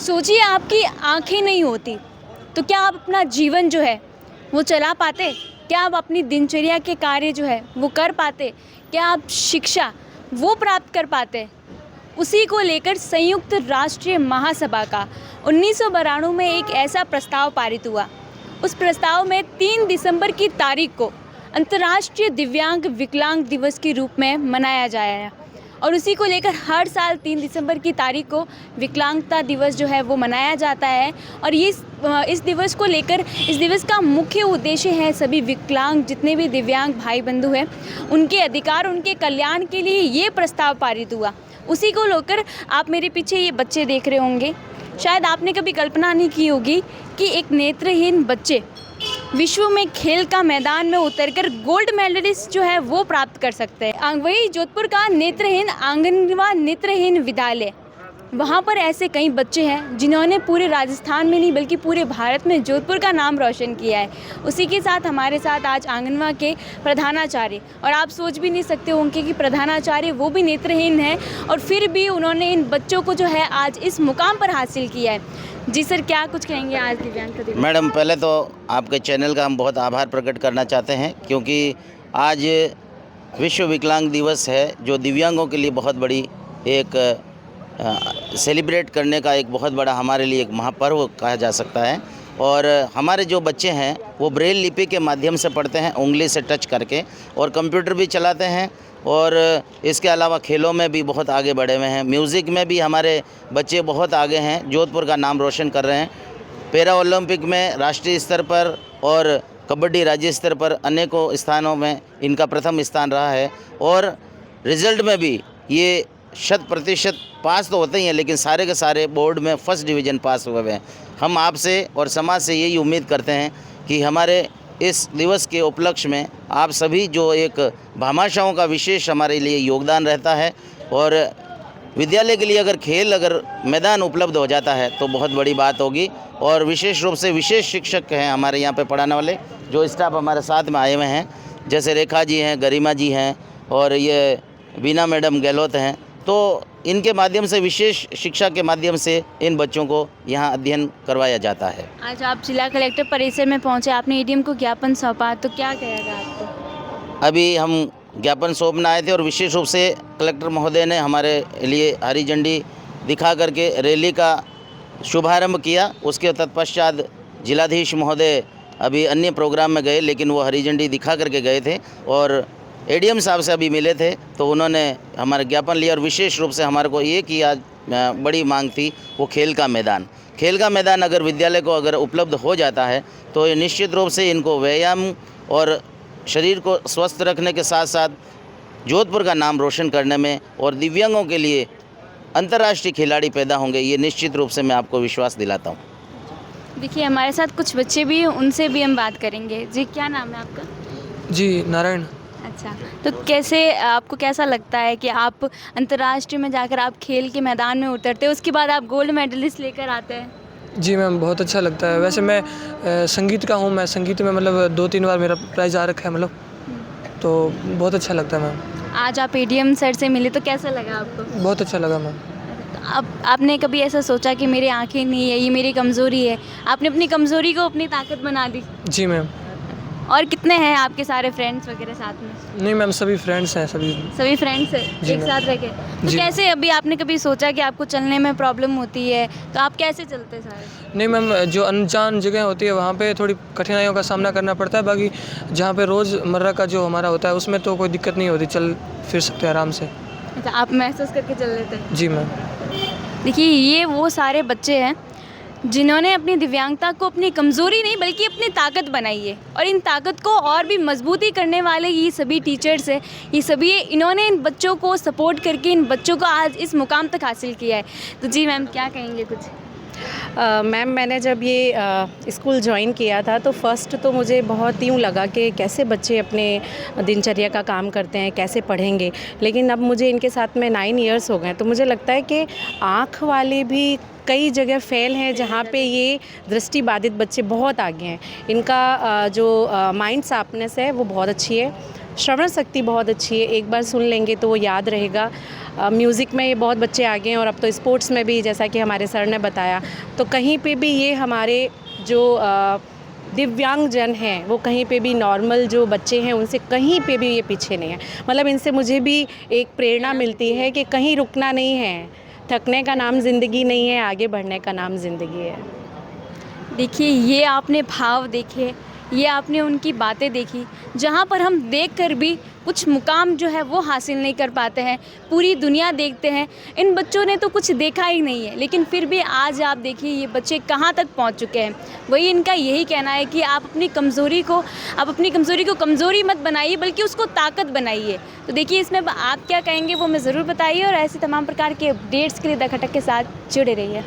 सोचिए आपकी आँखें नहीं होती तो क्या आप अपना जीवन जो है वो चला पाते? क्या आप अपनी दिनचर्या के कार्य जो है वो कर पाते? क्या आप शिक्षा वो प्राप्त कर पाते? उसी को लेकर संयुक्त राष्ट्रीय महासभा का 1992 में एक ऐसा प्रस्ताव पारित हुआ। उस प्रस्ताव में 3 दिसंबर की तारीख को अंतर्राष्ट्रीय दिव्यांग विकलांग दिवस के रूप में मनाया जाया और उसी को लेकर हर साल 3 दिसंबर की तारीख को विकलांगता दिवस जो है वो मनाया जाता है। और इस दिवस को लेकर इस दिवस का मुख्य उद्देश्य है सभी विकलांग जितने भी दिव्यांग भाई बंधु हैं उनके अधिकार उनके कल्याण के लिए ये प्रस्ताव पारित हुआ। उसी को लेकर आप मेरे पीछे ये बच्चे देख रहे होंगे। शायद आपने कभी कल्पना नहीं की होगी कि एक नेत्रहीन बच्चे विश्व में खेल का मैदान में उतरकर गोल्ड मेडलिस्ट जो है वो प्राप्त कर सकते हैं। वही जोधपुर का नेत्रहीन आंगनवा नेत्रहीन विद्यालय, वहाँ पर ऐसे कई बच्चे हैं जिन्होंने पूरे राजस्थान में नहीं बल्कि पूरे भारत में जोधपुर का नाम रोशन किया है। उसी के साथ हमारे साथ आज आंगनवा के प्रधानाचार्य, और आप सोच भी नहीं सकते होंगे कि प्रधानाचार्य वो भी नेत्रहीन हैं और फिर भी उन्होंने इन बच्चों को जो है आज इस मुकाम पर हासिल किया है। जी सर, क्या कुछ कहेंगे आज दिव्यांगता दिवस? मैडम, पहले तो आपके चैनल का हम बहुत आभार प्रकट करना चाहते हैं क्योंकि आज विश्व विकलांग दिवस है जो दिव्यांगों के लिए बहुत बड़ी एक सेलिब्रेट करने का एक बहुत बड़ा हमारे लिए एक महापर्व कहा जा सकता है। और हमारे जो बच्चे हैं वो ब्रेल लिपि के माध्यम से पढ़ते हैं, उंगली से टच करके, और कंप्यूटर भी चलाते हैं। और इसके अलावा खेलों में भी बहुत आगे बढ़े हुए हैं। म्यूज़िक में भी हमारे बच्चे बहुत आगे हैं, जोधपुर का नाम रोशन कर रहे हैं। पैरा ओलंपिक में राष्ट्रीय स्तर पर और कबड्डी राज्य स्तर पर अनेकों स्थानों में इनका प्रथम स्थान रहा है। और रिज़ल्ट में भी ये 100% पास तो होते ही हैं, लेकिन सारे के सारे बोर्ड में फर्स्ट डिवीज़न पास हुए हैं। हम आपसे और समाज से यही उम्मीद करते हैं कि हमारे इस दिवस के उपलक्ष्य में आप सभी जो एक भामाशाहों का विशेष हमारे लिए योगदान रहता है, और विद्यालय के लिए अगर मैदान उपलब्ध हो जाता है तो बहुत बड़ी बात होगी। और विशेष रूप से विशेष शिक्षक हैं हमारे यहाँ पे पढ़ाने वाले, जो स्टाफ हमारे साथ में आए हुए हैं, जैसे रेखा जी हैं, गरिमा जी हैं और ये बीना मैडम गहलोत हैं। तो इनके माध्यम से, विशेष शिक्षा के माध्यम से इन बच्चों को यहाँ अध्ययन करवाया जाता है। आज आप जिला कलेक्टर परिसर में पहुंचे, आपने एडीएम को ज्ञापन सौंपा, तो क्या कहेगा आपको? अभी हम ज्ञापन सौंपने आए थे और विशेष रूप से कलेक्टर महोदय ने हमारे लिए हरी झंडी दिखा करके रैली का शुभारंभ किया। उसके तत्पश्चात जिलाधीश महोदय अभी अन्य प्रोग्राम में गए, लेकिन वो हरी झंडी दिखा करके गए थे। और एडीएम साहब से अभी मिले थे तो उन्होंने हमारा ज्ञापन लिया। और विशेष रूप से हमारे को ये की आज बड़ी मांग थी वो खेल का मैदान अगर विद्यालय को अगर उपलब्ध हो जाता है तो ये निश्चित रूप से इनको व्यायाम और शरीर को स्वस्थ रखने के साथ साथ जोधपुर का नाम रोशन करने में और दिव्यांगों के लिए अंतर्राष्ट्रीय खिलाड़ी पैदा होंगे, ये निश्चित रूप से मैं आपको विश्वास दिलाता हूँ। देखिए, हमारे साथ कुछ बच्चे भी हैं, उनसे भी हम बात करेंगे। जी, क्या नाम है आपका? जी, नारायण। अच्छा, तो कैसे आपको कैसा लगता है कि आप अंतर्राष्ट्रीय में जाकर आप खेल के मैदान में उतरते हो, उसके बाद आप गोल्ड मेडलिस्ट लेकर आते हैं? जी मैम, बहुत अच्छा लगता है। वैसे मैं संगीत का हूँ, मैं संगीत में मतलब 2-3 बार मेरा प्राइज़ आ रखा है, मतलब तो बहुत अच्छा लगता है मैम। आज आप एडीएम सर से मिले तो कैसा लगा आपको? बहुत अच्छा लगा मैम। अब आपने कभी ऐसा सोचा कि मेरी आँखें नहीं है, ये मेरी कमज़ोरी है, आपने अपनी कमज़ोरी को अपनी ताकत बना दी? जी मैम। और कितने हैं आपके सारे फ्रेंड्स वगैरह साथ में? नहीं मैम, सभी फ्रेंड्स हैं, सभी फ्रेंड्स हैं एक साथ रह के। तो जी। कैसे, अभी आपने कभी सोचा कि आपको चलने में प्रॉब्लम होती है तो आप कैसे चलते सारे? नहीं मैम, जो अनजान जगह होती है वहाँ पे थोड़ी कठिनाइयों का सामना करना पड़ता है। बाकी जहाँ पे रोज़मर्रा का जो हमारा होता है उसमें तो कोई दिक्कत नहीं होती, चल फिर सकते हैं आराम से। अच्छा, आप महसूस करके चल लेते हैं? जी मैम। देखिए, ये वो सारे बच्चे हैं जिन्होंने अपनी दिव्यांगता को अपनी कमज़ोरी नहीं बल्कि अपनी ताकत बनाई है, और इन ताकत को और भी मजबूती करने वाले ये सभी टीचर्स हैं, ये सभी इन्होंने इन बच्चों को सपोर्ट करके इन बच्चों को आज इस मुकाम तक हासिल किया है। तो जी मैम, क्या कहेंगे कुछ? मैम, मैंने जब ये स्कूल ज्वाइन किया था तो फ़र्स्ट तो मुझे बहुत यूँ लगा कि कैसे बच्चे अपने दिनचर्या का काम करते हैं, कैसे पढ़ेंगे। लेकिन अब मुझे इनके साथ में 9 इयर्स हो गए, तो मुझे लगता है कि आँख वाले भी कई जगह फेल हैं जहाँ पे ये दृष्टिबाधित बच्चे बहुत आगे हैं। इनका जो माइंड शार्पनेस है वो बहुत अच्छी है। श्रवण शक्ति बहुत अच्छी है, एक बार सुन लेंगे तो वो याद रहेगा। म्यूज़िक में ये बहुत बच्चे आगे हैं और अब तो स्पोर्ट्स में भी, जैसा कि हमारे सर ने बताया, तो कहीं पे भी ये हमारे जो दिव्यांगजन हैं वो कहीं पे भी नॉर्मल जो बच्चे हैं उनसे कहीं पे भी ये पीछे नहीं है। मतलब इनसे मुझे भी एक प्रेरणा मिलती है कि कहीं रुकना नहीं है, थकने का नाम ज़िंदगी नहीं है, आगे बढ़ने का नाम ज़िंदगी है। देखिए, ये आपने भाव देखे, ये आपने उनकी बातें देखी, जहाँ पर हम देखकर भी कुछ मुकाम जो है वो हासिल नहीं कर पाते हैं, पूरी दुनिया देखते हैं, इन बच्चों ने तो कुछ देखा ही नहीं है, लेकिन फिर भी आज आप देखिए ये बच्चे कहाँ तक पहुँच चुके हैं। वही इनका यही कहना है कि आप अपनी कमज़ोरी को कमज़ोरी मत बनाइए, बल्कि उसको ताकत बनाइए। तो देखिए, इसमें आप क्या कहेंगे वो मैं ज़रूर बताइए, और ऐसे तमाम प्रकार के अपडेट्स के लिए द खटक के साथ जुड़े रहिए।